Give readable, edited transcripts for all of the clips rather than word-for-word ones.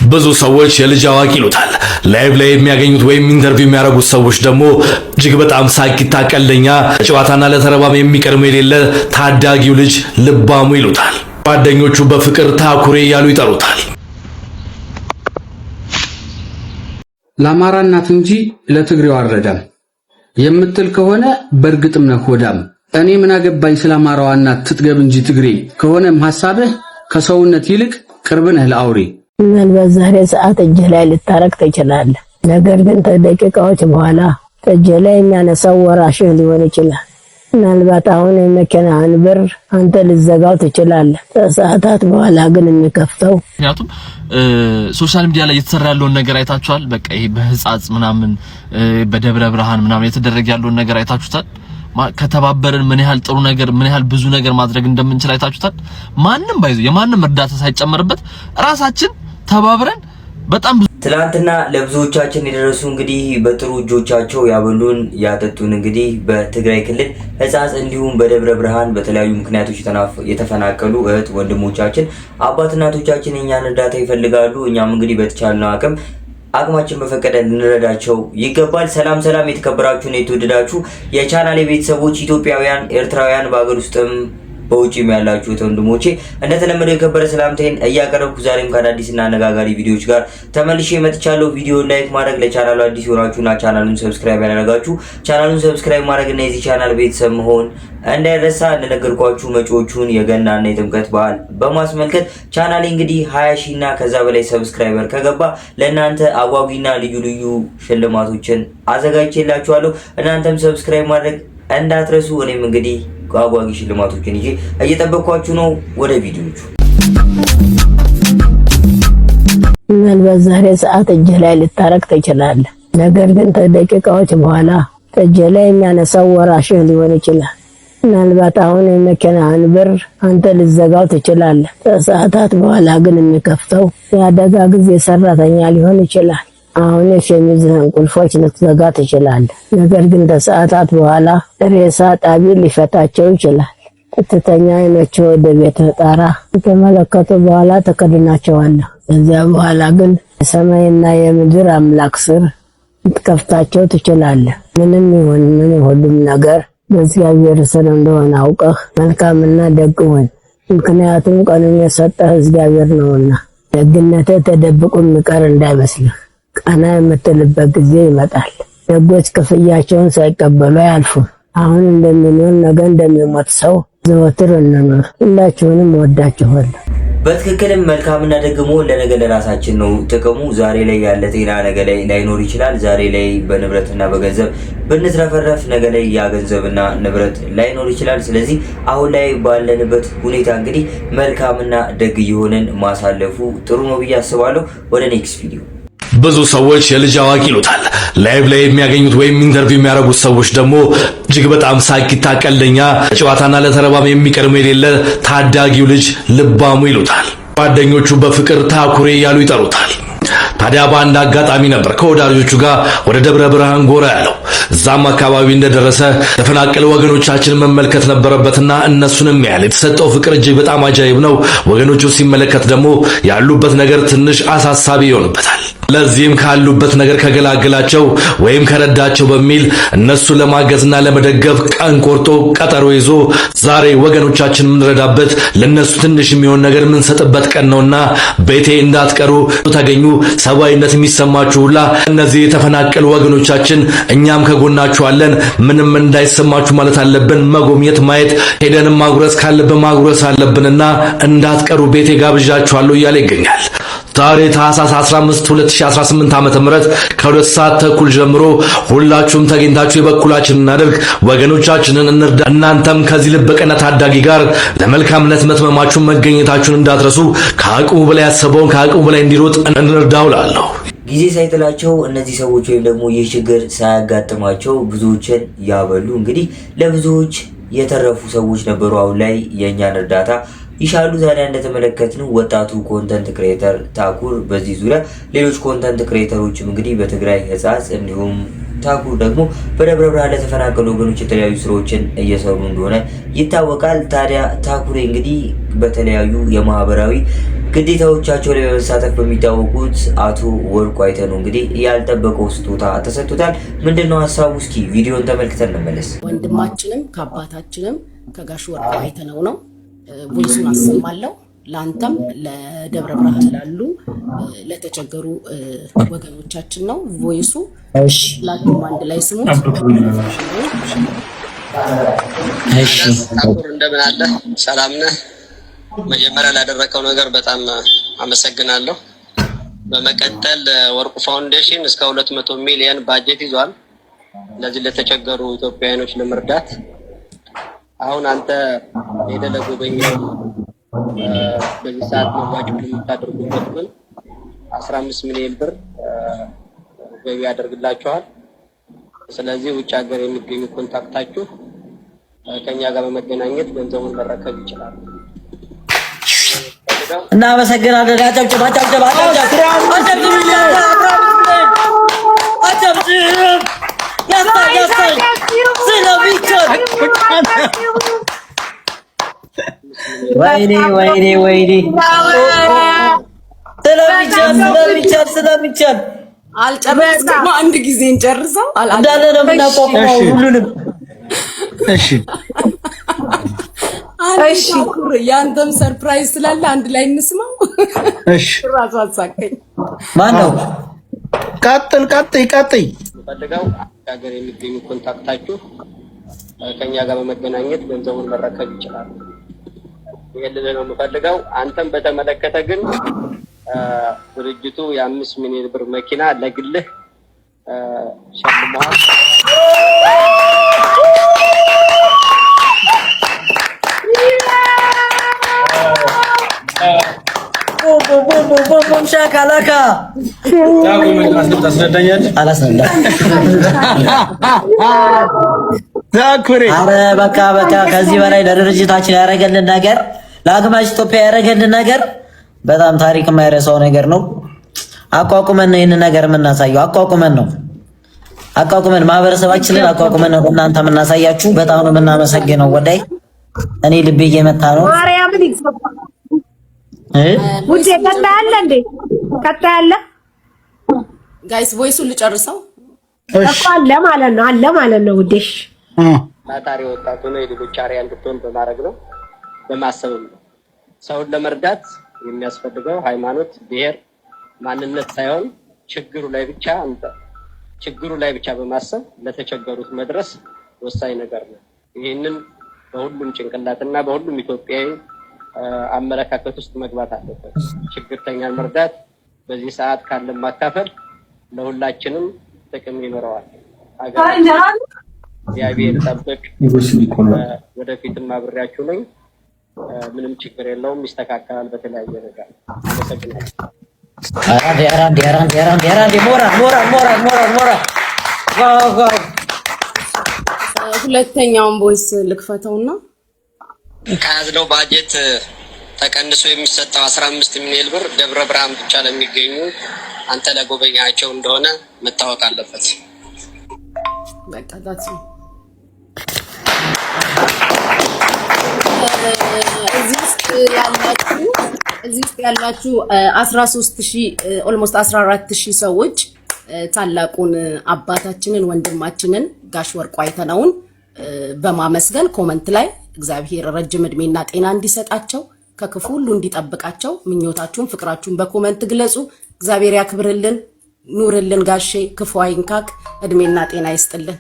ብዙ ሰዎች የልጅ አዋቂ ይሉታል። ላይቭ ላይ የሚያገኙት ወይም ኢንተርቪው የሚያደርጉት ሰዎች ደግሞ እጅግ በጣም ሳቂታ ቀልደኛ፣ ጨዋታና ለተረባም የሚቀድመው የሌለ ታዳጊው ልጅ ልባሙ ይሉታል። ጓደኞቹ በፍቅር ታኩሬ እያሉ ይጠሩታል። ለአማራ እናት እንጂ ለትግሬው አረዳም የምትል ከሆነ በእርግጥም ነህ ሆዳም። እኔ ምን አገባኝ ስለ አማራዋ እናት ትጥገብ እንጂ ትግሬ ከሆነም ሐሳብህ ከሰውነት ይልቅ ቅርብ ነህ ለአውሬ። ምናልባት ዛሬ ሰዓት እጅህ ላይ ልታረቅ ትችላለህ። ነገር ግን ከደቂቃዎች በኋላ እጅህ ላይ የሚያነሳው ወራሽህ ሊሆን ይችላል። ምናልባት አሁን የመኪናህን በር አንተ ልዘጋው ትችላለህ። ከሰዓታት በኋላ ግን የሚከፍተው ምክንያቱም ሶሻል ሚዲያ ላይ የተሰራ ያለውን ነገር አይታችኋል። በቃ ይሄ በህፃጽ ምናምን በደብረ ብርሃን ምናምን የተደረገ ያለውን ነገር አይታችሁታል። ከተባበረን ምን ያህል ጥሩ ነገር ምን ያህል ብዙ ነገር ማድረግ እንደምንችል አይታችሁታል። ማንንም ባይዙ የማንንም እርዳታ ሳይጨመርበት ራሳችን ተባብረን በጣም ትላንትና ለብዙዎቻችን የደረሱ እንግዲህ በጥሩ እጆቻቸው ያበሉን ያጠጡን እንግዲህ በትግራይ ክልል ህፃጽ እንዲሁም በደብረ ብርሃን በተለያዩ ምክንያቶች የተፈናቀሉ እህት ወንድሞቻችን አባት እናቶቻችን እኛን እርዳታ ይፈልጋሉ። እኛም እንግዲህ በተቻልነው አቅማችን በፈቀደ ልንረዳቸው ይገባል። ሰላም ሰላም፣ የተከበራችሁና የተወደዳችሁ የቻናሌ ቤተሰቦች ኢትዮጵያውያን፣ ኤርትራውያን በአገር ውስጥም በውጪም ያላችሁ ወንድሞቼ እንደተለመደው የከበረ ሰላምታዬን እያቀረብኩ ዛሬም ከአዳዲስና አነጋጋሪ ቪዲዮዎች ጋር ተመልሼ መጥቻለሁ። ቪዲዮውን ላይክ ማድረግ፣ ለቻናሉ አዲስ ሆናችሁና ቻናሉን ሰብስክራይብ ያላደረጋችሁ ቻናሉን ሰብስክራይብ ማድረግና የዚህ ቻናል ቤተሰብ መሆን እንዳይረሳ። እንደነገርኳችሁ መጪዎቹን የገናና የጥምቀት በዓል በማስመልከት ቻናሌ እንግዲህ 20 ሺህና ከዛ በላይ ሰብስክራይበር ከገባ ለእናንተ አጓጊና ልዩ ልዩ ሽልማቶችን አዘጋጅቼላችኋለሁ። እናንተም ሰብስክራይብ ማድረግ እንዳትረሱ። እኔም እንግዲህ አጓጊ ሽልማቶችን ይዤ እየጠበቅኳችሁ ነው። ወደ ቪዲዮቹ። ምናልባት ዛሬ ሰዓት እጅህ ላይ ልታረቅ ትችላለህ። ነገር ግን ከደቂቃዎች በኋላ እጅህ ላይ የሚያነሳው ወራሽህ ሊሆን ይችላል። ምናልባት አሁን የመኪናህን በር አንተ ልዘጋው ትችላለህ። ከሰዓታት በኋላ ግን የሚከፍተው የአደጋ ጊዜ ሰራተኛ ሊሆን ይችላል። አሁን የሸሚዝህን ቁልፎች ልትዘጋ ትችላለህ። ነገር ግን ከሰዓታት በኋላ ሬሳ ጣቢ ሊፈታቸው ይችላል። ትተኛ አይኖች ወደ ቤትህ ጣራ ከተመለከቱ በኋላ ተከድናቸዋለህ። ከዚያ በኋላ ግን የሰማይና የምድር አምላክ ስር ልትከፍታቸው ትችላለህ። ምንም ይሁን ምን ሁሉም ነገር በእግዚአብሔር ስር እንደሆነ አውቀህ መልካምና ደግ ሁን። ምክንያቱም ቀኑን የሰጠህ እግዚአብሔር ነውና። ደግነትህ ተደብቆ የሚቀር እንዳይመስልህ። ቀና የምትልበት ጊዜ ይመጣል። ደጎች ክፍያቸውን ሳይቀበሉ አያልፉም። አሁን እንደሚኖር ነገ እንደሚሞት ሰው ዘወትር እንኑር። ሁላችሁንም ወዳችኋለሁ። በትክክልም መልካምና ደግሞ ለነገ ለራሳችን ነው ጥቅሙ። ዛሬ ላይ ያለ ጤና ነገ ላይ ላይኖር ይችላል። ዛሬ ላይ በንብረትና በገንዘብ ብንትረፈረፍ ነገ ላይ ያ ገንዘብና ንብረት ላይኖር ይችላል። ስለዚህ አሁን ላይ ባለንበት ሁኔታ እንግዲህ መልካምና ደግ የሆነን ማሳለፉ ጥሩ ነው ብዬ አስባለሁ። ወደ ኔክስት ቪዲዮ። ብዙ ሰዎች የልጅ አዋቂ ይሉታል። ላይቭ ላይ የሚያገኙት ወይም ኢንተርቪው የሚያደርጉት ሰዎች ደግሞ እጅግ በጣም ሳቂታ ቀልደኛ፣ ጨዋታና ለተረባም የሚቀድመው የሌለ ታዳጊው ልጅ ልባሙ ይሉታል። ጓደኞቹ በፍቅር ታኩሬ እያሉ ይጠሩታል። ታዲያ በአንድ አጋጣሚ ነበር ከወዳጆቹ ጋር ወደ ደብረ ብርሃን ጎራ ያለው። እዛም አካባቢ እንደደረሰ ተፈናቀሉ ወገኖቻችን መመልከት ነበረበትና እነሱንም ያለ የተሰጠው ፍቅር እጅግ በጣም አጃይብ ነው። ወገኖቹ ሲመለከት ደግሞ ያሉበት ነገር ትንሽ አሳሳቢ ይሆንበታል። ለዚህም ካሉበት ነገር ከገላገላቸው ወይም ከረዳቸው በሚል እነሱ ለማገዝና ለመደገፍ ቀን ቆርጦ ቀጠሮ ይዞ ዛሬ ወገኖቻችን የምንረዳበት ለነሱ ትንሽ የሚሆን ነገር የምንሰጥበት ቀን ነውና ቤቴ እንዳትቀሩ ተገኙ። ሰብአዊነት የሚሰማችሁ ሁላ እነዚህ የተፈናቀሉ ወገኖቻችን እኛም ከጎናችሁ አለን። ምንም እንዳይሰማችሁ ማለት አለብን። መጎብኘት፣ ማየት፣ ሄደንም ማጉረስ ካለብን ማጉረስ አለብንና እንዳትቀሩ ቤቴ ጋብዣችኋለሁ እያለ ይገኛል። ዛሬ ታህሳስ 15 2018 ዓ.ም ከ2 ሰዓት ተኩል ጀምሮ ሁላችሁም ተገኝታችሁ የበኩላችንን እናድርግ፣ ወገኖቻችንን እንርዳ። እናንተም ከዚህ ልበቀና ታዳጊ ጋር ለመልካምነት መትመማችሁን መገኘታችሁን እንዳትረሱ። ከአቅሙ በላይ ያሰበውን ከአቅሙ በላይ እንዲሮጥ እንርዳው እላለሁ። ጊዜ ሳይጥላቸው እነዚህ ሰዎች ወይም ደግሞ ይህ ችግር ሳያጋጥማቸው ብዙዎችን ያበሉ እንግዲህ ለብዙዎች የተረፉ ሰዎች ነበሩ። አሁን ላይ የእኛን እርዳታ ይሻሉ። ዛሬ እንደተመለከትነው ወጣቱ ኮንተንት ክሬተር ታኩር በዚህ ዙሪያ ሌሎች ኮንተንት ክሬተሮችም እንግዲህ በትግራይ ህፃጽ እንዲሁም ታኩር ደግሞ በደብረ ብርሃን ለተፈናቀሉ ወገኖች የተለያዩ ስራዎችን እየሰሩ እንደሆነ ይታወቃል። ታዲያ ታኩር እንግዲህ በተለያዩ የማህበራዊ ግዴታዎቻቸው ላይ በመሳተፍ በሚታወቁት አቶ ወርቁ አይተነው እንግዲህ ያልጠበቀው ስጦታ ተሰጥቶታል። ምንድነው ሀሳቡ? እስኪ ቪዲዮን ተመልክተን እንመለስ። ወንድማችንም ከአባታችንም ከጋሽ ወርቁ አይተነው ነው። ቮይሱን አሰማለሁ። ለአንተም ለደብረ ብርሃን ላሉ ለተቸገሩ ወገኖቻችን ነው ቮይሱ። እሺ ላቱም አንድ ላይ ስሙት። እሺ እንደምን አለ? ሰላም ነህ? መጀመሪያ ላደረከው ነገር በጣም አመሰግናለሁ። በመቀጠል ወርቁ ፋውንዴሽን እስከ 200 ሚሊዮን ባጀት ይዟል ለዚህ ለተቸገሩ ኢትዮጵያውያኖች ለመርዳት። አሁን አንተ የደለጎበኛው በዚህ ሰዓት መዋጮ የምታደርጉበት ግን 15 ሚሊዮን ብር ገቢ ያደርግላችኋል። ስለዚህ ውጭ ሀገር የሚገኙ ኮንታክታችሁ ከኛ ጋር በመገናኘት ገንዘቡን መረከብ ይችላል። እና አመሰግናለን። አጨብጭብ አጨብጭብ አጨብጭብ ያስታል ስለሚቻል ወይኔ ስለሚቻል አልጨረስኩም። አንድ ጊዜ እንጨርሰው እንዳለ ነው የምናቋቁመው ሁሉንም። እሺ ያንተም ሰርፕራይዝ ስላለ አንድ ላይ እንስማው። እሺ ራሱ አሳቀኝ። ማን ነው? ቀጥል ፈልገው ሀገር የሚገኙ ኮንታክታችሁ ከኛ ጋር በመገናኘት ገንዘቡን መረከብ ይችላል። ይሄንን ነው የምፈልገው። አንተም በተመለከተ ግን ድርጅቱ የ5 ሚሊዮን ብር መኪና ለግልህ ሸልመዋል። ቦም ሻካላካ ኧረ በቃ ከዚህ በላይ ለድርጅታችን ያደረገልን ነገር ለአግማሽ ኢትዮጵያ ያደረገልን ነገር በጣም ታሪክ የማይረሳው ነገር ነው። አቋቁመን ነው ይህንን ነገር የምናሳየው። አቋቁመን ማህበረሰባችንን አቋቁመን ነው እናንተ የምናሳያችሁ። በጣም ነው የምናመሰግነው። ወዳይ እኔ ልቤ እየመታ ነው። ማርያምን ይገባል። ውዴ ቀጣለ እንዴ? ቀጣለ ጋይስ ቮይሱን ልጨርሰው እኮ አለ ማለት ነው ውዴሽ ታታሪ ወጣቱ ነው የሌሎች አሪያ እንድትሆን በማድረግ ነው በማሰብም ነው። ሰውን ለመርዳት የሚያስፈልገው ሃይማኖት፣ ብሔር፣ ማንነት ሳይሆን ችግሩ ላይ ብቻ በማሰብ ለተቸገሩት መድረስ ወሳኝ ነገር ነው። ይሄንን በሁሉም ጭንቅላትና በሁሉም ኢትዮጵያዊ አመለካከት ውስጥ መግባት አለበት። ችግርተኛን መርዳት በዚህ ሰዓት ካለ ማካፈል ለሁላችንም ጥቅም ይኖረዋል። እግዚአብሔር ይጠብቅ። ወደፊትም አብሬያችሁ ነኝ። ምንም ችግር የለውም፣ ይስተካከላል በተለያየ ነገር። አመሰግናለሁ። ሁለተኛውን ቮይስ ልክፈተውና ከያዝነው ባጀት ተቀንሶ የሚሰጠው 15 ሚሊዮን ብር ደብረ ብርሃን ብቻ ለሚገኙ አንተ ለጎበኛቸው እንደሆነ መታወቅ አለበት። በቃ ዳት ነው። እዚህ ውስጥ ያላችሁ 13000 ኦልሞስት 14000 ሰዎች ታላቁን አባታችንን ወንድማችንን ጋሽ ወርቁ አይተነውን በማመስገን ኮመንት ላይ እግዚአብሔር ረጅም እድሜና ጤና እንዲሰጣቸው ከክፉ ሁሉ እንዲጠብቃቸው ምኞታችሁን ፍቅራችሁን በኮመንት ግለጹ። እግዚአብሔር ያክብርልን፣ ኑርልን ጋሼ፣ ክፉ አይንካክ፣ እድሜና ጤና ይስጥልን።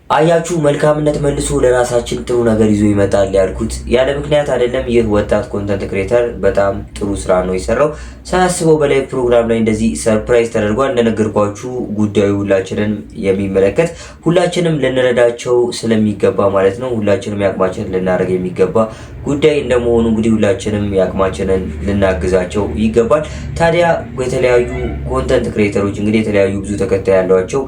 አያችሁ መልካምነት መልሶ ለራሳችን ጥሩ ነገር ይዞ ይመጣል ያልኩት ያለ ምክንያት አይደለም። ይህ ወጣት ኮንተንት ክሬተር በጣም ጥሩ ስራ ነው የሰራው። ሳያስበው በላይ ፕሮግራም ላይ እንደዚህ ሰርፕራይዝ ተደርጓል። እንደነገርኳችሁ ጉዳዩ ሁላችንን የሚመለከት ሁላችንም ልንረዳቸው ስለሚገባ ማለት ነው። ሁላችንም ያቅማችንን ልናደርግ የሚገባ ጉዳይ እንደመሆኑ እንግዲህ ሁላችንም ያቅማችንን ልናግዛቸው ይገባል። ታዲያ የተለያዩ ኮንተንት ክሬተሮች እንግዲህ የተለያዩ ብዙ ተከታይ ያሏቸው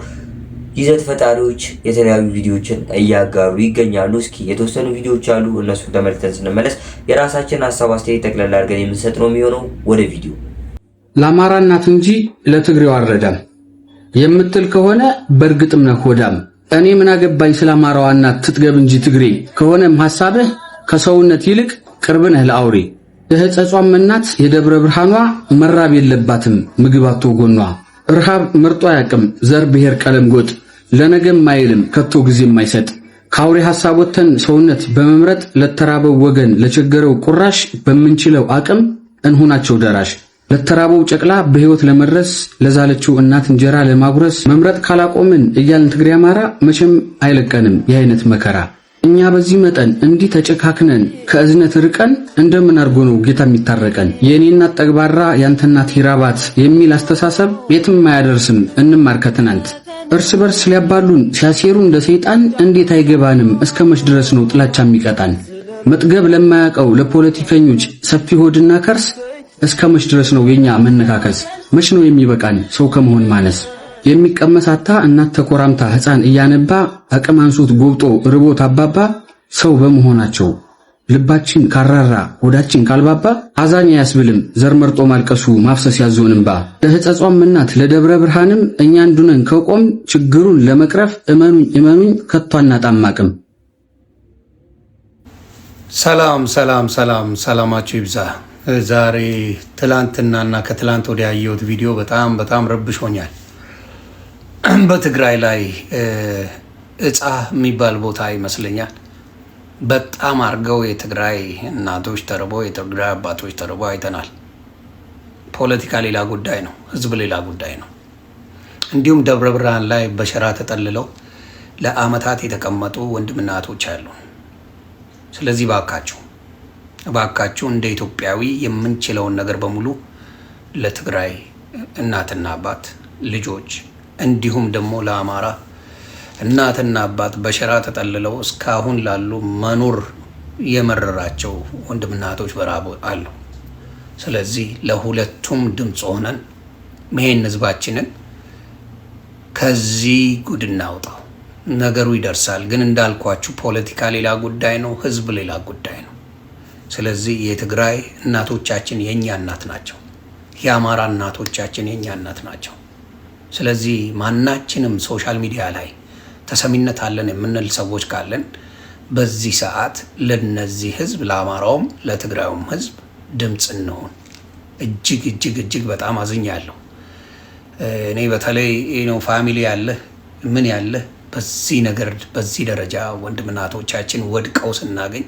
ይዘት ፈጣሪዎች የተለያዩ ቪዲዮዎችን እያጋሩ ይገኛሉ። እስኪ የተወሰኑ ቪዲዮዎች አሉ፣ እነሱን ተመልክተን ስንመለስ የራሳችን ሀሳብ አስተያየት ጠቅላላ አድርገን የምንሰጥ ነው የሚሆነው። ወደ ቪዲዮ። ለአማራ እናት እንጂ ለትግሬው አልረዳም የምትል ከሆነ በእርግጥም ነህ ሆዳም። እኔ ምን አገባኝ ስለ አማራዋ እናት ትጥገብ እንጂ ትግሬ ከሆነም ሐሳብህ ከሰውነት ይልቅ ቅርብ ነህ ለአውሬ። የሕፀጿም እናት የደብረ ብርሃኗ መራብ የለባትም ምግብ አጥቶ ጎኗ። ረሃብ መርጦ አያውቅም ዘር ብሔር ቀለም ጎጥ፣ ለነገም አይልም ከቶ ጊዜም አይሰጥ። ከአውሬ ሐሳብ ወጥተን ሰውነት በመምረጥ ለተራበው ወገን ለቸገረው ቁራሽ በምንችለው አቅም እንሆናቸው ደራሽ። ለተራበው ጨቅላ በሕይወት ለመድረስ ለዛለችው እናት እንጀራ ለማጉረስ መምረጥ ካላቆምን እያልን ትግሬ አማራ መቼም አይለቀንም የአይነት መከራ። እኛ በዚህ መጠን እንዲህ ተጨካክነን ከእዝነት ርቀን እንደምን አድርጎ ነው ጌታ የሚታረቀን? የእኔ እናት ጠግባራ ያንተ እናት ይራባት የሚል አስተሳሰብ የትም አያደርስም። እንማር ከትናንት። እርስ በርስ ሊያባሉን ሲያሴሩ እንደ ሰይጣን እንዴት አይገባንም? እስከ መች ድረስ ነው ጥላቻ የሚቀጣን? መጥገብ ለማያውቀው ለፖለቲከኞች ሰፊ ሆድና ከርስ እስከ መች ድረስ ነው የኛ መነካከስ? መች ነው የሚበቃን ሰው ከመሆን ማነስ? የሚቀመሳታ እናት ተኮራምታ ሕፃን እያነባ አቅም አንሶት ጎብጦ ርቦት አባባ ሰው በመሆናቸው ልባችን ካራራ ሆዳችን ካልባባ አዛኝ አያስብልም ዘር መርጦ ማልቀሱ ማፍሰስ ያዞን እንባ። ለሕፀጿም እናት ለደብረ ብርሃንም እኛ እንዱነን ከቆም ችግሩን ለመቅረፍ እመኑኝ ከቶ አናጣም አቅም። ሰላማችሁ ይብዛ። ዛሬ ትላንትናና ከትላንት ወዲያ ያየሁት ቪዲዮ በጣም ረብሾኛል። በትግራይ ላይ እጻ የሚባል ቦታ ይመስለኛል በጣም አርገው የትግራይ እናቶች ተርበው የትግራይ አባቶች ተርበው አይተናል። ፖለቲካ ሌላ ጉዳይ ነው፣ ህዝብ ሌላ ጉዳይ ነው። እንዲሁም ደብረ ብርሃን ላይ በሸራ ተጠልለው ለአመታት የተቀመጡ ወንድምና እህቶች አሉ። ስለዚህ ባካችሁ እንደ ኢትዮጵያዊ የምንችለውን ነገር በሙሉ ለትግራይ እናትና አባት ልጆች እንዲሁም ደግሞ ለአማራ እናትና አባት በሸራ ተጠልለው እስካሁን ላሉ መኖር የመረራቸው ወንድምና እህቶች በረሃብ አሉ። ስለዚህ ለሁለቱም ድምፅ ሆነን ይሄን ህዝባችንን ከዚህ ጉድ እናውጣው። ነገሩ ይደርሳል። ግን እንዳልኳችሁ ፖለቲካ ሌላ ጉዳይ ነው፣ ህዝብ ሌላ ጉዳይ ነው። ስለዚህ የትግራይ እናቶቻችን የኛ እናት ናቸው። የአማራ እናቶቻችን የኛ እናት ናቸው። ስለዚህ ማናችንም ሶሻል ሚዲያ ላይ ተሰሚነት አለን የምንል ሰዎች ካለን በዚህ ሰዓት ለነዚህ ህዝብ ለአማራውም ለትግራዩም ህዝብ ድምፅ እንሆን። እጅግ በጣም አዝኛለሁ። እኔ በተለይ ፋሚሊ ያለ ምን ያለ በዚህ ነገር በዚህ ደረጃ ወንድምናቶቻችን ወድቀው ስናገኝ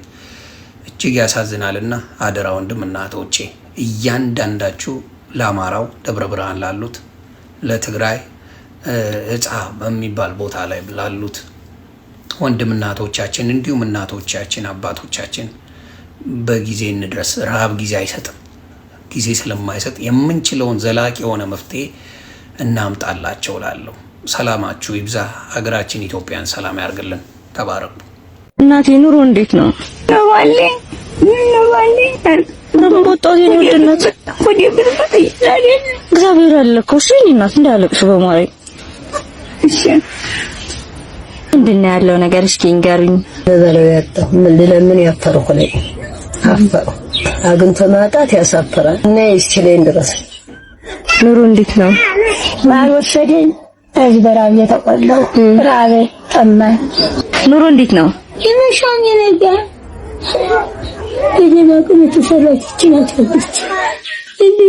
እጅግ ያሳዝናልና አደራ ወንድምናቶቼ እያንዳንዳችሁ ለአማራው ደብረ ብርሃን ላሉት ለትግራይ እጻ በሚባል ቦታ ላይ ላሉት ወንድምናቶቻችን እንዲሁም እናቶቻችን አባቶቻችን በጊዜ እንድረስ። ረሃብ ጊዜ አይሰጥም። ጊዜ ስለማይሰጥ የምንችለውን ዘላቂ የሆነ መፍትሄ እናምጣላቸው ላለሁ። ሰላማችሁ ይብዛ። ሀገራችን ኢትዮጵያን ሰላም ያርግልን። ተባረኩ። እናቴ ኑሮ እንዴት ነው? ነዋሌ ረምቦጣው የወደነት እግዚአብሔር አለኮ እሺ። እናት እንዳለቅሽ በማሪ እሺ። ምንድነው ያለው ነገር እስኪ ንገሪኝ። ዘለው ያጣ ምን ያፈርኩ ላይ አፈር አግንቶ ማጣት ያሳፈራል እና ይስችለኝ ድረስ ኑሮ እንዴት ነው? ባልወሰደኝ እዚህ በራብ የተቆላው ራቤ ጠማኝ። ኑሮ እንዴት ነው? ይመሻኝ ነገር የደማቁን የተሰራች ጭናት ወጥች እንዴ።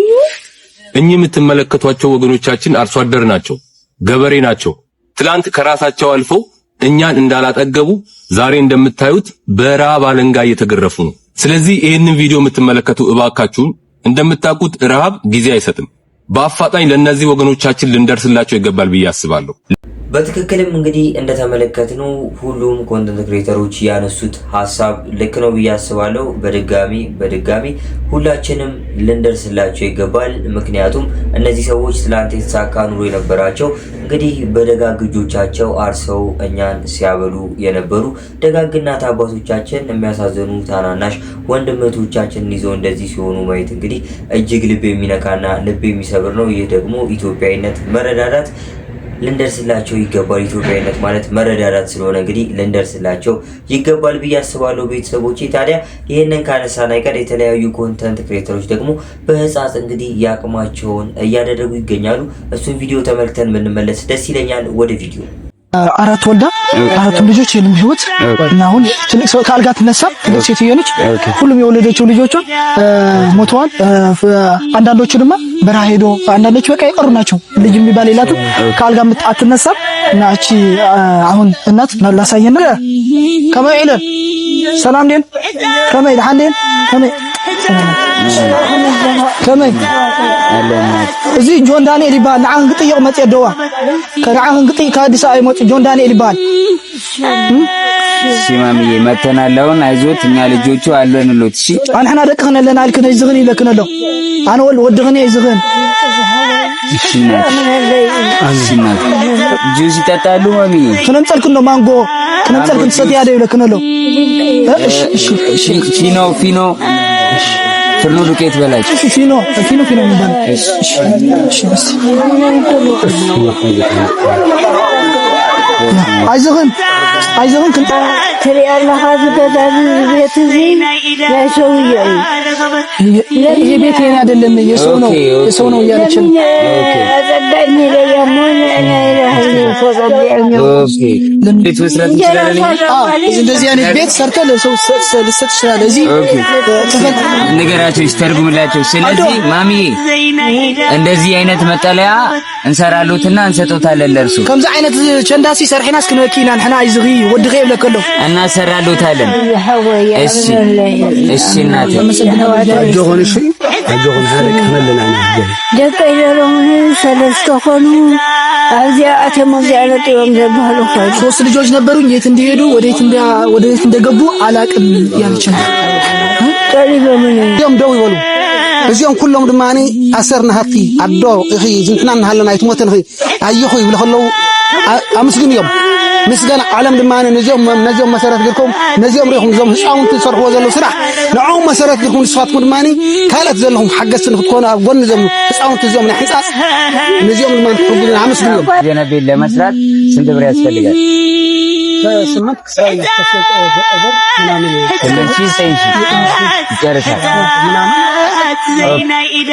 እኚህ የምትመለከቷቸው ወገኖቻችን አርሶ አደር ናቸው፣ ገበሬ ናቸው። ትላንት ከራሳቸው አልፈው እኛን እንዳላጠገቡ ዛሬ እንደምታዩት በረሃብ አለንጋ እየተገረፉ ነው። ስለዚህ ይህንን ቪዲዮ የምትመለከቱ እባካችሁን እንደምታውቁት ረሃብ ጊዜ አይሰጥም። በአፋጣኝ ለነዚህ ወገኖቻችን ልንደርስላቸው ይገባል ብዬ አስባለሁ። በትክክልም እንግዲህ እንደተመለከትነው ሁሉም ኮንተንት ክሬተሮች ያነሱት ሀሳብ ልክ ነው ብዬ አስባለሁ። በድጋሚ ሁላችንም ልንደርስላቸው ይገባል። ምክንያቱም እነዚህ ሰዎች ትላንት የተሳካ ኑሮ የነበራቸው እንግዲህ በደጋግ እጆቻቸው አርሰው እኛን ሲያበሉ የነበሩ ደጋግ እናት አባቶቻችን የሚያሳዝኑ ታናናሽ ወንድሞቻችንን ይዘው እንደዚህ ሲሆኑ ማየት እንግዲህ እጅግ ልብ የሚነካና ልብ የሚሰብር ነው። ይህ ደግሞ ኢትዮጵያዊነት፣ መረዳዳት ልንደርስላቸው ይገባል። ኢትዮጵያዊነት ማለት መረዳዳት ስለሆነ እንግዲህ ልንደርስላቸው ይገባል ብዬ አስባለሁ። ቤተሰቦቼ ታዲያ ይህንን ካነሳን አይቀር የተለያዩ ኮንተንት ክሬተሮች ደግሞ በህፃጽ እንግዲህ ያቅማቸውን እያደረጉ ይገኛሉ። እሱን ቪዲዮ ተመልክተን ብንመለስ ደስ ይለኛል። ወደ ቪዲዮ አራት ወልዳ አራቱም ልጆች የለም ህይወት እና አሁን ትልቅ ሰው ካልጋ ትነሳ ትልቅ ሴትዮ ነች። ሁሉም የወለደችው ልጆቿ ሞተዋል። አንዳንዶቹ ደግሞ በረሃ ሄዶ አንዳንዶቹ በቃ የቀሩ ናቸው። ልጅ የሚባል የላትም ካልጋ አትነሳ እና እቺ አሁን እናት ላሳየና ከመይ ኢለ ሰላም ዴን ከመይ ሐንዴን ከመይ እዚህ ጆን ዳንኤል ይባል ንዓን ግጥይቅ መጽ ደዋ ከንዓን ግጥይ ከአዲስ አበባ መጽ ጆን ዳንኤል ይባል ሲማምዬ መተናለውን አይዞት እኛ ልጆቹ አለንሎት እሺ አንحنا ደቅኸነ ለና አልከነ ይዝግን ይለከነሎ አነ ወድግነ ይዝግን አዚናት ጁስ ይጠጣሉ ማሚ ከነምጸልኩን ነው ማንጎ ከነምጸልኩን ሰት ያለው ይለከነሎ ፊኖ ፍርኖ ዱቄት በላጭ ፊኖ የሚባል አይዞህን ትሪያላ ሀዝበዳል ቤት እዚህ ያሰውዬ ይሄ ቤት የኔ አይደለም የሰው ነው እያለችን አጸዳኝ ለያሞን እኔ ይላል ተጸዳኝ ለምዴት መስራት ይችላል እንደዚህ አይነት ቤት ሰርተህ ለሰው ልሰጥ ይችላል እዚህ ነገራቸው ይስተርጉምላቸው ስለዚህ ማሚ እንደዚህ አይነት መጠለያ እንሰራሉትና እንሰጣታለን ለርሱ ከምዛ አይነት ቸንዳሲ ሰርሒና እስከነኪና ንሕና ይዝጊ ወድኸ ይብለከሎ እና ሰራሉታለን እሺ እናቴ አጆሆን እሺ አጆሆን ሀረክ ከመለና ነው ደቀይሮም ሰለስተ ሆኑ አዚያ አተሞዚያ ለጥዮም ዘባሉ ሶስት ልጆች ነበሩኝ የት እንደሄዱ ወዴት እንደገቡ አላቅም ያልቻል ጠሪበ ምን ደም ደው ይበሉ እዚኦም ኩሎም ድማኒ አሰርና ሃቲ አዶ እኺ ዝንትና እናሃለና አይትሞተን እኺ አይኹ ይብለኸለው አመስግን እዮም ምስጋና ዓለም ድማኒ ነዚኦም መሰረት ግርኩም ነዚኦም ሪኹም ዞም ህፃውንቲ ሰርሕዎ ዘለው ስራሕ ንዖም መሰረት ግርኩም ንስኻትኩም ድማኒ ካልኦት ዘለኹም ሓገዝቲ ንክትኮኑ ኣብ ጎኒ ዞም ህፃውንቲ እዚኦም ናይ ህንፃፅ ነዚኦም ድማኒ ትሕግዙን አመስግን እዮም ቤት ለመስራት ስንት ብር ያስፈልጋል? ስምንት ክሳይ ተሰጠበር ምናምን ይጨርሳል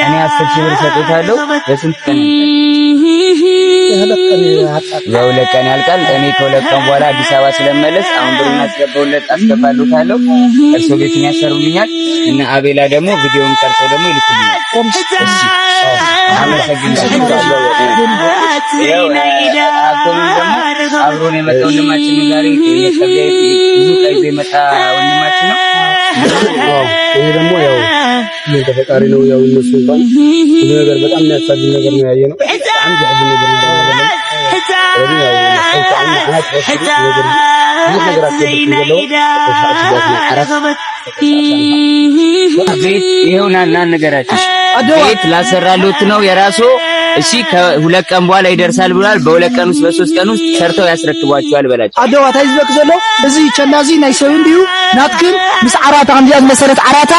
እኔ 10 ሺህ ብር ሰጥታለሁ በስንት ቀን ለሁለት ቀን ያልቃል እኔ ከሁለት ቀን በኋላ አዲስ አበባ ስለመለስ አሁን ብሩን አስገባለታለሁ እርሶ ቤቱን ያሰሩልኛል እና አቤላ ደግሞ ቪዲዮውን ቀርጾ ደግሞ ይልኩልኛል እሺ አመሰግናለሁ አብሮን የመጣው ወንድማችን ጋር የከበደ ብዙ ቀይዞ የመጣ ወንድማችን ነው ይሄ ደግሞ ያው ተፈቃሪ ነው ያው እነሱ እንኳን ብዙ ነገር በጣም የሚያሳዝን ነገር ነው ያየነው አንድ ያህል ነገር ነው ይሄውና ነገራችሁ ቤት ላሰራሉት ነው የራሱ እሺ ከሁለት ቀን በኋላ ይደርሳል ብሏል በሁለት ቀን ውስጥ በሶስት ቀን ውስጥ ሰርተው ያስረክቧቸዋል በላጭ አደዋ ታይዝበክ ዘሎ እዚ ቸናዚ ናይ ሰብ እንዲሁ ናትክን ምስ ዓራታ አንዲያዝ መሰረት ዓራታ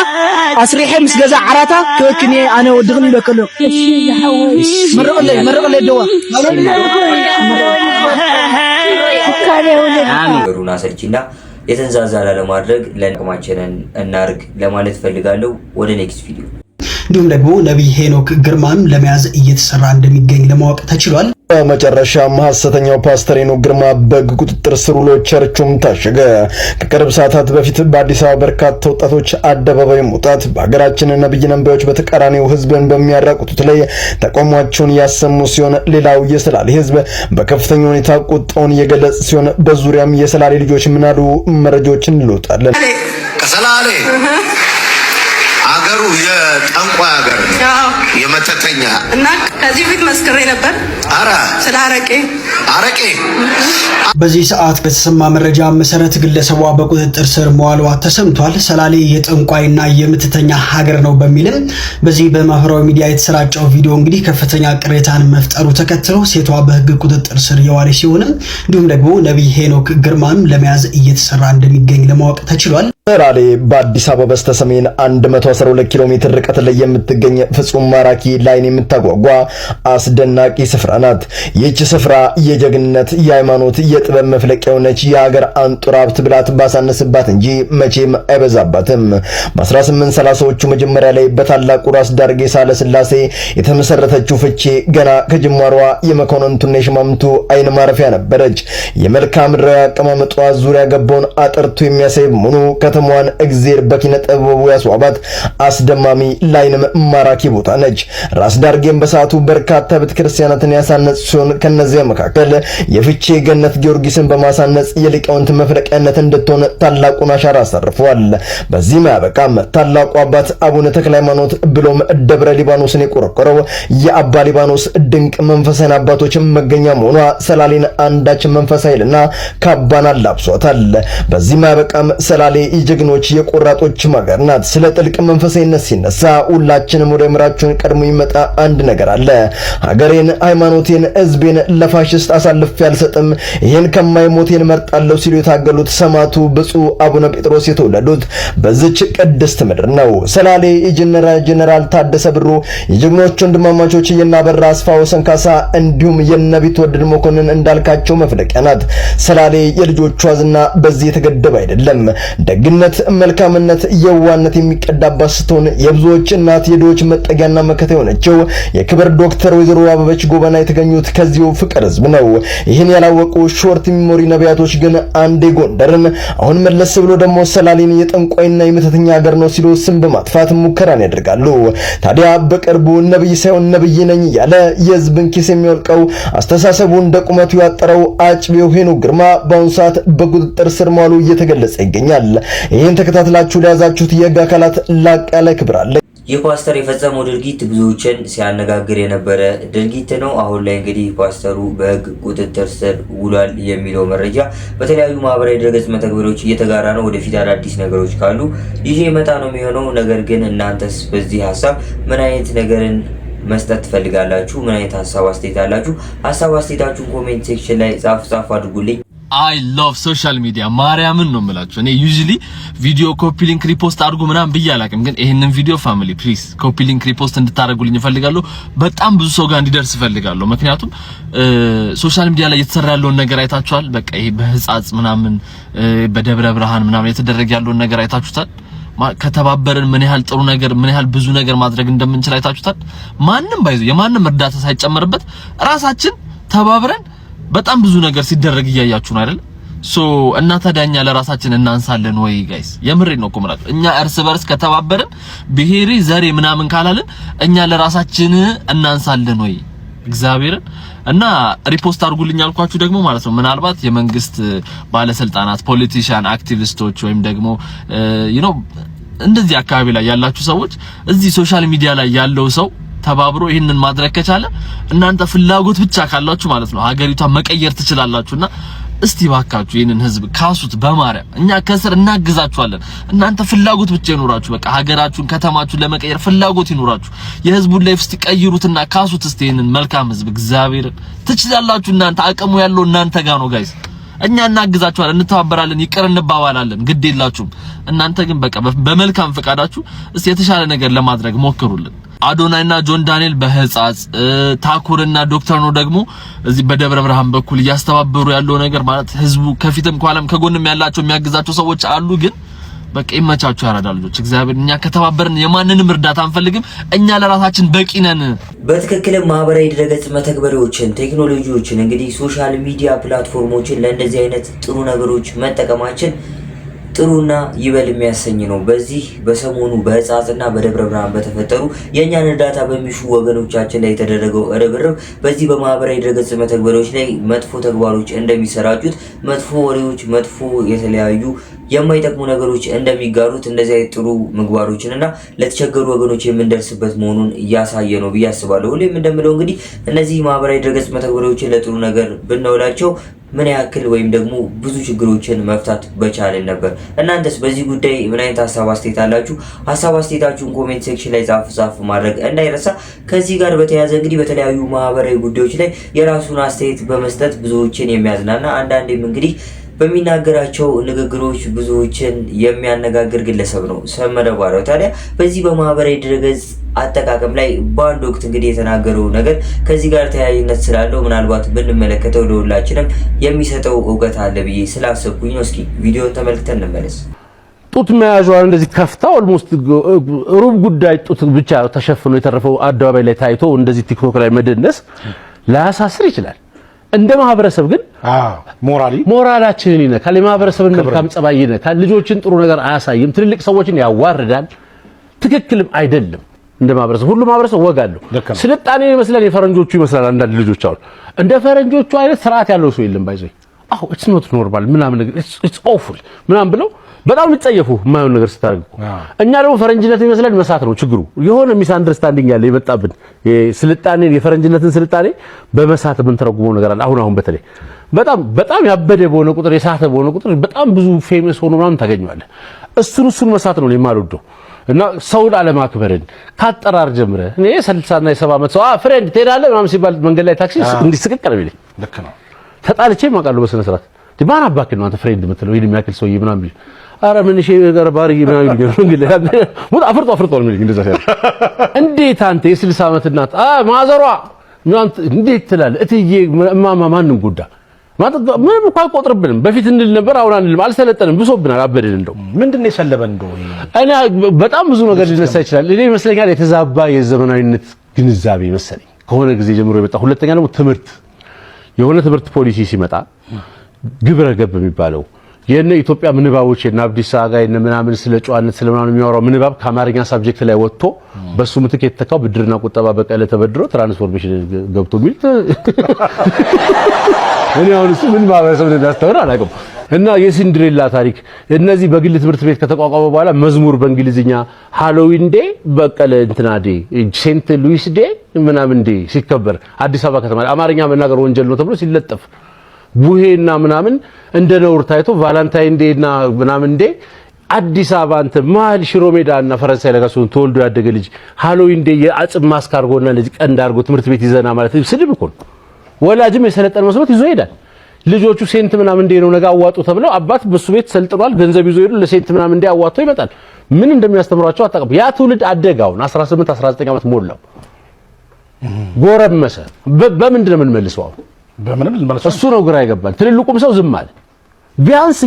አስሪሄ ምስ ገዛ ዓራታ ከክኔ አነ ወድግን ይለከሎ መረቀለይ ደዋ ነገሩን አሰልቺና የተንዛዛ ለማድረግ ለቅማችንን እናርግ ለማለት ፈልጋለሁ። ወደ ኔክስት ቪዲዮ እንዲሁም ደግሞ ነብይ ሄኖክ ግርማን ለመያዝ እየተሰራ እንደሚገኝ ለማወቅ ተችሏል። በመጨረሻም ሐሰተኛው ፓስተር ሄኖክ ግርማ በሕግ ቁጥጥር ስር ውሎ ቸርቹም ታሸገ። ከቅርብ ሰዓታት በፊት በአዲስ አበባ በርካታ ወጣቶች አደባባይ መውጣት በሀገራችን ነብይ ነንባዮች በተቃራኒው ህዝብን በሚያራቁቱት ላይ ተቃውሟቸውን ያሰሙ ሲሆን ሌላው የሰላሌ ህዝብ በከፍተኛ ሁኔታ ቁጣውን የገለጸ ሲሆን በዙሪያም የሰላሌ ልጆች ምናሉ መረጃዎችን እንልወጣለን። ከሰላሌ አገሩ የጠንቋይ አገር የመተተኛ እና ከዚህ ፊት መስክሬ ነበር ስለ አረቄ በዚህ ሰዓት በተሰማ መረጃ መሰረት ግለሰቧ በቁጥጥር ስር መዋሏ ተሰምቷል። ሰላሌ የጠንቋይና የመተተኛ ሀገር ነው በሚልም በዚህ በማህበራዊ ሚዲያ የተሰራጨው ቪዲዮ እንግዲህ ከፍተኛ ቅሬታን መፍጠሩ ተከትሎ ሴቷ በህግ ቁጥጥር ስር የዋለች ሲሆን እንዲሁም ደግሞ ነብይ ሄኖክ ግርማን ለመያዝ እየተሰራ እንደሚገኝ ለማወቅ ተችሏል። ሰላሌ በአዲስ አበባ በስተሰሜን 112 ኪሎ ሜትር ርቀት ላይ የምትገኝ ፍጹም ማራኪ ላይን የምታጓጓ አስደናቂ ስፍራ ናት። ይህች ስፍራ የጀግንነት፣ የሃይማኖት፣ የጥበብ መፍለቂያ የሆነች የሀገር አንጡራ ሀብት ብላት ባሳነስባት እንጂ መቼም አይበዛባትም። በ1830ዎቹ መጀመሪያ ላይ በታላቁ ራስ ዳርጌ ሳህለ ሥላሴ የተመሰረተችው ፍቼ ገና ከጅማሯ የመኮንንቱና የሽማምንቱ አይን ማረፊያ ነበረች። የመልክዓ ምድራዊ አቀማመጧ ዙሪያ ገባውን አጥርቶ የሚያሳይ መሆኑ ከተማዋን እግዜር በኪነ ጥበቡ ያስዋባት አስደማሚ ላይንም ማራኪ ቦታ ነች። ራስ ዳርጌም በሰዓቱ በርካታ ቤተክርስቲያናትን ያሳነጽ ሲሆን ከነዚያ መካከል የፍቼ ገነት ጊዮርጊስን በማሳነጽ የሊቃውንት መፍለቂያነት እንድትሆን ታላቁን አሻራ አሳርፈዋል። በዚህም አያበቃም። ታላቁ አባት አቡነ ተክለ ሃይማኖት ብሎም ደብረ ሊባኖስን የቆረቆረው የአባ ሊባኖስ ድንቅ መንፈሳዊ አባቶች መገኛ መሆኗ ሰላሌን አንዳች መንፈሳዊ ኃይልና ካባን አላብሷታል። በዚህም አያበቃም። ሰላሌ የጀግኖች የቆራጦች ሀገር ናት። ስለ ጥልቅ መንፈሳዊነት ሲነሳ ሁላችንም ወደ ምራችን ቀድሞ ይመጣ አንድ ነገር አለ። ሀገሬን፣ ሃይማኖቴን፣ ህዝቤን ለፋሽስት አሳልፌ አልሰጥም፣ ይሄን ከማይሞቴን መርጣለሁ ሲሉ የታገሉት ሰማዕቱ ብፁዕ አቡነ ጴጥሮስ የተወለዱት በዚች ቅድስት ምድር ነው። ሰላሌ የጀነራል ታደሰ ብሩ የጀግኖች ወንድማማቾች የናበራ አስፋው ሰንካሳ እንዲሁም የነቢት ወደድ መኮንን እንዳልካቸው መፍለቂያ ናት። ሰላሌ የልጆቿ ዝና በዚህ የተገደበ አይደለም። ደግነት፣ መልካምነት፣ የዋነት የሚቀዳባት ስትሆን የብዙዎች እናት የድሆች መጠጊያና መከታ የሆነችው የክብር ዶክተር ወይዘሮ አበበች ጎበና የተገኙት ከዚሁ ፍቅር ህዝብ ነው። ይህን ያላወቁ ሾርት ሚሞሪ ነቢያቶች ግን አንዴ ጎንደርን አሁን መለስ ብሎ ደግሞ ሰላሌን የጠንቋይና የመተተኛ ሀገር ነው ሲሉ ስም በማጥፋት ሙከራን ያደርጋሉ። ታዲያ በቅርቡ ነብይ ሳይሆን ነብይ ነኝ ያለ የህዝብን ኪስ የሚወልቀው አስተሳሰቡ እንደ ቁመቱ ያጠረው አጭቤው ሄኖክ ግርማ በአሁኑ ሰዓት በቁጥጥር ስር መዋሉ እየተገለጸ ይገኛል። ይህን ተከታትላችሁ ለያዛችሁት የህግ አካላት ላቅ ያለ ክብር አለ። ይህ ፓስተር የፈጸመው ድርጊት ብዙዎችን ሲያነጋግር የነበረ ድርጊት ነው። አሁን ላይ እንግዲህ ፓስተሩ በህግ ቁጥጥር ስር ውሏል የሚለው መረጃ በተለያዩ ማህበራዊ ድረገጽ መተግበሪያዎች እየተጋራ ነው። ወደፊት አዳዲስ ነገሮች ካሉ ይሄ መጣ ነው የሚሆነው። ነገር ግን እናንተስ በዚህ ሀሳብ ምን አይነት ነገርን መስጠት ትፈልጋላችሁ? ምን አይነት ሀሳብ አስተያየት አላችሁ? ሀሳብ አስተያየታችሁን ኮሜንት ሴክሽን ላይ ጻፍ አድርጉልኝ። አይ ሎቭ ሶሻል ሚዲያ ማርያምን ነው የምላችሁ። እኔ ዩዥሊ ቪዲዮ ኮፒ ሊንክ ሪፖስት አድርጉ ምናምን ብዬ አላውቅም፣ ግን ይሄንን ቪዲዮ ፋሚሊ ፕሊዝ ኮፒ ሊንክ ሪፖስት እንድታደርጉልኝ እፈልጋለሁ። በጣም ብዙ ሰው ጋር እንዲደርስ እፈልጋለሁ። ምክንያቱም ሶሻል ሚዲያ ላይ እየተሰራ ያለውን ነገር አይታችኋል። በቃ ይሄ በህፃጽ ምናምን በደብረ ብርሃን ምናምን የተደረገ ያለውን ነገር አይታችሁታል። ከተባበርን ምን ያህል ጥሩ ነገር ምን ያህል ብዙ ነገር ማድረግ እንደምንችል አይታችሁታል። ማንም ባይዙ የማንም እርዳታ ሳይጨመርበት ራሳችን ተባብረን በጣም ብዙ ነገር ሲደረግ እያያችሁ ነው አይደል? ሶ እና ታዲያኛ ለራሳችን እናንሳለን ወይ ጋይስ? የምሬን ነው ቆምራት። እኛ እርስ በርስ ከተባበርን ብሄሪ ዘሬ ምናምን ካላልን እኛ ለራሳችን እናንሳለን ወይ? እግዚአብሔርን እና ሪፖስት አድርጉልኝ አልኳችሁ ደግሞ ማለት ነው። ምናልባት የመንግስት ባለስልጣናት፣ ፖለቲሻን፣ አክቲቪስቶች ወይም ደግሞ እንደዚህ አካባቢ ላይ ያላችሁ ሰዎች እዚህ ሶሻል ሚዲያ ላይ ያለው ሰው ተባብሮ ይሄንን ማድረግ ከቻለ እናንተ ፍላጎት ብቻ ካላችሁ ማለት ነው ሀገሪቷን መቀየር ትችላላችሁና እስቲ ባካችሁ ይሄንን ህዝብ ካሱት በማርያም። እኛ ከስር እናግዛችኋለን። እናንተ ፍላጎት ብቻ ይኖራችሁ፣ በቃ ሀገራችሁን ከተማችሁን ለመቀየር ፍላጎት ይኖራችሁ። የህዝቡን ላይፍ እስቲ ቀይሩትና ካሱት እስቲ ይሄንን መልካም ህዝብ። እግዚአብሔር ትችላላችሁ። እናንተ አቅሙ ያለው እናንተ ጋር ነው ጋይስ። እኛ እናግዛችኋለን፣ እንተባበራለን፣ ይቅር እንባባላለን። ግድ የላችሁም። እናንተ ግን በቃ በመልካም ፈቃዳችሁ እስቲ የተሻለ ነገር ለማድረግ ሞክሩልን። አዶናይና ጆን ዳንኤል በህፃጽ ታኩርና ዶክተር ነው ደግሞ እዚህ በደብረ ብርሃን በኩል እያስተባበሩ ያለው ነገር ማለት ህዝቡ ከፊትም ከኋላም ከጎንም ያላቸው የሚያግዛቸው ሰዎች አሉ። ግን በቃ ይመቻችሁ ያራዳ ልጆች። እግዚአብሔር እኛ ከተባበርን የማንንም እርዳታ አንፈልግም። እኛ ለራሳችን በቂ ነን። በትክክልም ማህበራዊ ድረገጽ መተግበሪያዎችን፣ ቴክኖሎጂዎችን እንግዲህ ሶሻል ሚዲያ ፕላትፎርሞችን ለእንደዚህ አይነት ጥሩ ነገሮች መጠቀማችን ጥሩና ይበል የሚያሰኝ ነው። በዚህ በሰሞኑ በህፃጽና በደብረ ብርሃን በተፈጠሩ የኛን እርዳታ በሚሹ ወገኖቻችን ላይ የተደረገው ርብርብ በዚህ በማህበራዊ ድረገጽ መተግበሪያዎች ላይ መጥፎ ተግባሮች እንደሚሰራጩት፣ መጥፎ ወሬዎች፣ መጥፎ የተለያዩ የማይጠቅሙ ነገሮች እንደሚጋሩት እንደዚህ አይነት ጥሩ ምግባሮችንና ለተቸገሩ ወገኖች የምንደርስበት መሆኑን እያሳየ ነው ብዬ አስባለሁ። ሁሌም እንደምለው እንግዲህ እነዚህ ማህበራዊ ድረገጽ መተግበሪያዎችን ለጥሩ ነገር ብናውላቸው ምን ያክል ወይም ደግሞ ብዙ ችግሮችን መፍታት በቻልን ነበር። እናንተስ በዚህ ጉዳይ ምን አይነት ሀሳብ አስተያየት አላችሁ? ሀሳብ አስተያየታችሁን ኮሜንት ሴክሽን ላይ ጻፉ ማድረግ እንዳይረሳ። ከዚህ ጋር በተያያዘ እንግዲህ በተለያዩ ማህበራዊ ጉዳዮች ላይ የራሱን አስተያየት በመስጠት ብዙዎችን የሚያዝናና አንዳንዴም እንግዲህ በሚናገራቸው ንግግሮች ብዙዎችን የሚያነጋግር ግለሰብ ነው ሰመረ ባሪያው። ታዲያ በዚህ በማህበራዊ ድረገጽ አጠቃቀም ላይ በአንድ ወቅት እንግዲህ የተናገረው ነገር ከዚህ ጋር ተያያዥነት ስላለው ምናልባት ብንመለከተው ለሁላችንም የሚሰጠው እውቀት አለ ብዬ ስላሰብኩኝ ነው። እስኪ ቪዲዮን ተመልክተን እንመለስ። ጡት መያዣዋን እንደዚህ ከፍታ ኦልሞስት ሩብ ጉዳይ ጡት ብቻ ተሸፍኖ የተረፈው አደባባይ ላይ ታይቶ እንደዚህ ቲክቶክ ላይ መደነስ ላያሳስር ይችላል። እንደ ማህበረሰብ ግን ሞራላችንን ይነካል። የማህበረሰብን መልካም ጸባይ ይነካል። ልጆችን ጥሩ ነገር አያሳይም። ትልልቅ ሰዎችን ያዋርዳል። ትክክልም አይደለም። እንደ ማህበረሰብ ሁሉ ማህበረሰብ ወግ አለው። ስልጣኔ ይመስላል የፈረንጆቹ ይመስላል። አንዳንድ ልጆች አሁን እንደ ፈረንጆቹ አይነት ስርዓት ያለው ሰው የለም። ባይዘይ ኢትስ ኖት ኖርማል ምናምን ነገር ኢትስ ኦፉል ምናምን ብለው በጣም ልትጸየፉ የማይሆን ነገር ስታደርጉ፣ እኛ ደግሞ ፈረንጅነት ይመስላል መሳት ነው ችግሩ። የሆነ ሚስ አንደርስታንዲንግ ያለ የመጣብን የስልጣኔ የፈረንጅነትን ስልጣኔ በመሳት ምን ተረጉመው ነገር አለ። አሁን በተለይ በጣም ያበደ በሆነ ቁጥር የሳተ በሆነ ቁጥር በጣም ብዙ ፌመስ ሆኖ ምናምን ታገኘዋለህ። እሱን መሳት ነው የማልወደው። እና ሰውን አለማክበርን ካጠራር ጀምረ እኔ 60 እና 70 ዓመት ሰው ፍሬንድ ትሄዳለህ ምናምን ሲባል መንገድ ላይ ታክሲ እንዲስቅቅ ነው የሚለኝ። ልክ ነው። ተጣልቼ ማቃለው በስነ ስርዓት ማን አባክ ነው አንተ ፍሬንድ የምትለው ይሄን የሚያክል ሰውዬ ምናምን ቢል አረ ምን እሺ ጋር ባሪ ምናምን እንግዲህ ሙት አፍርጦ ነው የሚለኝ። እንደዛ ሲያል እንዴት አንተ የ60 ዓመት እናት ማዘሯ እንዴት ትላለህ? እትዬ እማማ ማንን ጉዳ ማለት ምንም እንኳን ቆጥርብንም በፊት እንል ነበር። አሁን አንልም። አልሰለጠንም፣ ብሶብናል፣ አበደን። እንደው ምንድነው የሰለበን? እንደው እኔ በጣም ብዙ ነገር ሊነሳ ይችላል። እኔ ይመስለኛል የተዛባ የዘመናዊነት ግንዛቤ መሰለኝ ከሆነ ጊዜ ጀምሮ የመጣ። ሁለተኛ ደግሞ ትምህርት የሆነ ትምህርት ፖሊሲ ሲመጣ ግብረ ገብ የሚባለው የነ ኢትዮጵያ ምንባቦች የነ አብዲሳ አጋ የነ ምናምን ስለ ጨዋነት ስለ ምናምን የሚያወራው ምንባብ ከአማርኛ ሳብጀክት ላይ ወጥቶ በሱ ምትክ የተተካው ብድርና ቁጠባ በቀለ ተበድሮ ትራንስፎርሜሽን ገብቶ ሚል እኔ አሁን እሱ ምን ማህበረሰብ እንደሚያስተምር አላውቅም። እና የሲንድሬላ ታሪክ እነዚህ በግል ትምህርት ቤት ከተቋቋመ በኋላ መዝሙር በእንግሊዝኛ ሃሎዊን ዴ በቀለ እንትና ዴ ሴንት ሉዊስ ዴ ምናምን ዴ ሲከበር አዲስ አበባ ከተማ አማርኛ መናገር ወንጀል ነው ተብሎ ሲለጠፍ ቡሄና ምናምን እንደ ነውር ታይቶ ቫላንታይን ዴና ምናምን ዴ አዲስ አበባ አንተ ማል ሽሮ ሜዳና ፈረንሳይ ለጋሶን ተወልዶ ያደገ ልጅ ሃሎዊን ዴ የአጽም ማስክ አድርጎና እንደዚህ ቀንድ አድርጎ ትምህርት ቤት ይዘና ማለት ስድብ እኮ ነው። ወላጅም የሰለጠነ መስሎት ይዞ ይሄዳል። ልጆቹ ሴንት ምናምን እንደ ነው ነገ አዋጡ ተብለው አባት በሱ ቤት ሰልጥኗል ገንዘብ ይዞ ይሄዱ ለሴንት ምናምን እንደ አዋጡ ይመጣል። ምን እንደሚያስተምሯቸው አጣቀም። ያ ትውልድ አደጋውን 18 19 ዓመት ሞላው ጎረመሰ። በምንድን ነው የምንመልሰው? በምንም ልመልሰው እሱ ነው ግራ ይገባል። ትልልቁም ሰው ዝም አለ። ቢያንስ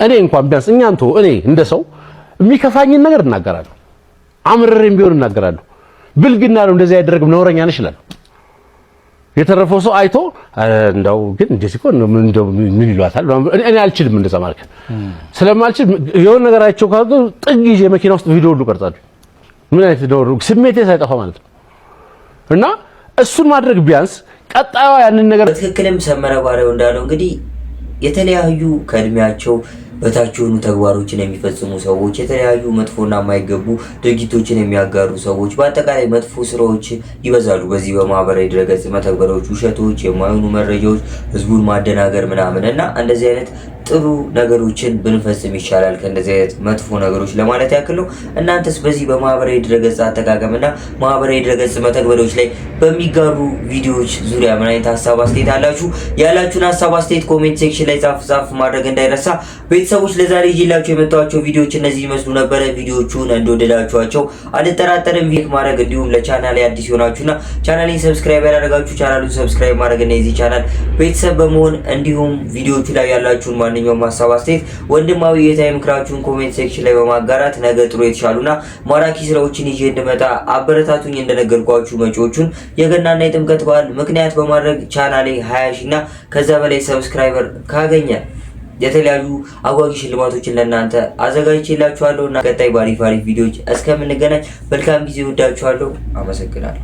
እኔ እንኳን ቢያንስ እኔ እንደ ሰው የሚከፋኝን ነገር እናገራለሁ። አምርሬም ቢሆን እናገራለሁ። ብልግና ነው እንደዚህ ያደረግም ነውረኛ ነሽ ይላል። የተረፈው ሰው አይቶ እንደው ግን እንደዚህ እኮ ምን ይሏታል? እኔ አልችልም እንደዛ ማለት ስለማልችል የሆነ ነገር አይቼው ካሉ ጥግ ይዤ መኪና ውስጥ ቪዲዮ ሁሉ ቀርጻለሁ። ምን አይነት ነው ስሜቴ ሳይጠፋ ማለት ነው። እና እሱን ማድረግ ቢያንስ ቀጣዩ ያንን ነገር በትክክልም ሰመረ ባሪያው እንዳለው እንግዲህ የተለያዩ ከእድሜያቸው በታች የሆኑ ተግባሮችን የሚፈጽሙ ሰዎች፣ የተለያዩ መጥፎና የማይገቡ ድርጊቶችን የሚያጋሩ ሰዎች፣ በአጠቃላይ መጥፎ ስራዎች ይበዛሉ በዚህ በማህበራዊ ድረገጽ መተግበሪያዎች። ውሸቶች፣ የማይሆኑ መረጃዎች፣ ህዝቡን ማደናገር ምናምን እና እንደዚህ አይነት ጥሩ ነገሮችን ብንፈጽም ይሻላል ከእንደዚህ አይነት መጥፎ ነገሮች ለማለት ያክል ነው። እናንተስ በዚህ በማህበራዊ ድረገጽ አጠቃቀምና ማህበራዊ ድረገጽ መተግበሪያዎች ላይ በሚጋሩ ቪዲዮዎች ዙሪያ ምን አይነት ሀሳብ አስተያየት አላችሁ? ያላችሁን ሀሳብ አስተያየት ኮሜንት ሴክሽን ላይ ጻፍ ማድረግ እንዳይረሳ። ቤተሰቦች ለዛሬ ይዤላችሁ የመጣኋቸው ቪዲዮዎች እነዚህ ይመስሉ ነበረ። ቪዲዮዎቹን እንደወደዳችኋቸው አልጠራጠርም። ቪክ ማድረግ እንዲሁም ለቻናሌ አዲስ ሆናችሁና ቻናሌን ሰብስክራይብ ያላደረጋችሁ ቻናሉን ሰብስክራይብ ማድረግ እና የዚህ ቻናል ቤተሰብ በመሆን እንዲሁም ቪዲዮዎቹ ላይ ያላችሁን ማንኛውም ሀሳብ አስተያየት ወንድማዊ የታይም ምክራችሁን ኮሜንት ሴክሽን ላይ በማጋራት ነገ ጥሩ የተሻሉና ማራኪ ስራዎችን ይዤ እንድመጣ አበረታቱኝ። እንደነገርኳችሁ መጪዎቹን የገናና የጥምቀት በዓል ምክንያት በማድረግ ቻናሌ 20 ሺና ከዛ በላይ ሰብስክራይበር ካገኘ የተለያዩ አጓጊ ሽልማቶችን ለእናንተ አዘጋጅቼላችኋለሁ እና ቀጣይ ባሪፍ ቪዲዮዎች እስከምንገናኝ መልካም ጊዜ ወዳችኋለሁ። አመሰግናለሁ።